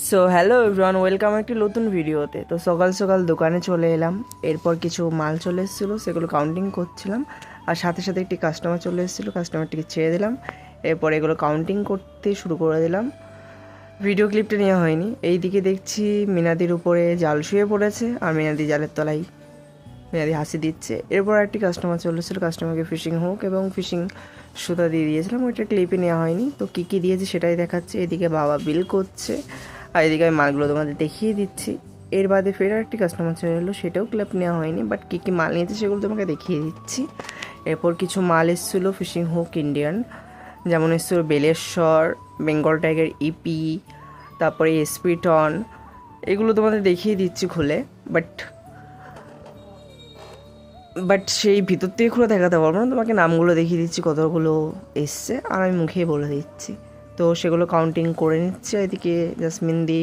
So hello everyone, welcome একটি নতুন ভিডিওতে। তো সকাল সকাল দোকানে চলে এলাম। এরপর কিছু মাল চলে এসেছিলো, সেগুলো কাউন্টিং করছিলাম। আর সাথে সাথে একটি কাস্টমার চলে এসেছিলো, কাস্টমারটিকে ছেড়ে দিলাম। এরপর এগুলো কাউন্টিং করতে শুরু করে দিলাম। ভিডিও ক্লিপটা নেওয়া হয়নি। এই দিকে দেখছি মিনাদির উপরে জাল শুয়ে পড়েছে, আর মিনাদি জালের তলায় মিনাদি হাসি দিচ্ছে। এরপর একটি কাস্টমার চলে এসেছিলো, কাস্টমারকে ফিশিং হোক এবং ফিশিং সুতা দিয়ে দিয়েছিলাম। ওইটা ক্লিপে নেওয়া হয়নি, তো কী কী দিয়েছে সেটাই দেখাচ্ছে। এদিকে বাবা বিল করছে, আর এদিকে আমি মালগুলো তোমাদের দেখিয়ে দিচ্ছি। এর বাদে ফের একটি কাস্টমার চলে এলো, সেটাও ক্লিপ নেওয়া হয়নি, বাট কী কী মাল নিয়েছে সেগুলো তোমাকে দেখিয়ে দিচ্ছি। এরপর কিছু মাল এসেছিলো ফিশিং হুক ইন্ডিয়ান, যেমন এসেছিলো বেলেশ্বর, বেঙ্গল টাইগার ইপি, তারপরে এসপিটন। এগুলো তোমাদের দেখিয়ে দিচ্ছি খুলে, বাট সেই ভিতর থেকে খুলে দেখাতে পারবো না। তোমাকে নামগুলো দেখিয়ে দিচ্ছি কতগুলো এসছে, আর আমি মুখেই বলে দিচ্ছি। তো সেগুলো কাউন্টিং করে নিচ্ছে। এদিকে জাসমিন দি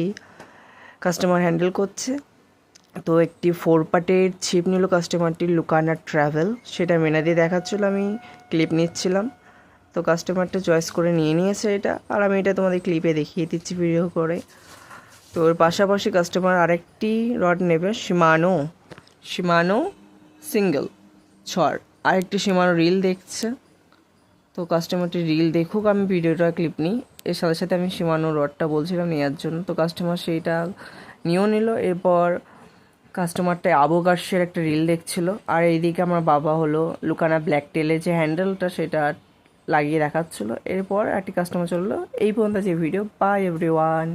কাস্টমার হ্যান্ডেল করছে। তো একটি 4 পার্টের ছিপ নিল কাস্টমারটির, লুকানা ট্রাভেল, সেটা মেনা দিয়ে দেখাচ্ছিলো, আমি ক্লিপ নিচ্ছিলাম। তো কাস্টমারটা চয়েস করে নিয়ে নিয়েছে এটা, আর আমি এটা তোমাদের ক্লিপে দেখিয়ে দিচ্ছি ভিডিও করে। তো ওর পাশাপাশি কাস্টমার আরেকটি রড নেবে, সীমানো সিঙ্গেল ছড়, আরেকটি সীমানো রিল দেখছে। তো কাস্টমারটি রিল দেখুক, আমি ভিডিওটা ক্লিপ নিই। এর সাথে সাথে আমি সীমানো রডটা বলছিলাম নেওয়ার জন্য, তো কাস্টমার সেইটা নিয়েও নিল। এরপর কাস্টমারটা আবোগার্সের একটা রিল দেখছিল, আর এইদিকে আমার বাবা হলো লুকানা ব্ল্যাক টেলে যে হ্যান্ডেলটা সেটা লাগিয়ে দেখাচ্ছিলো। এরপর একটি কাস্টমার চললো। এই পর্যন্ত যে ভিডিও। By everyone.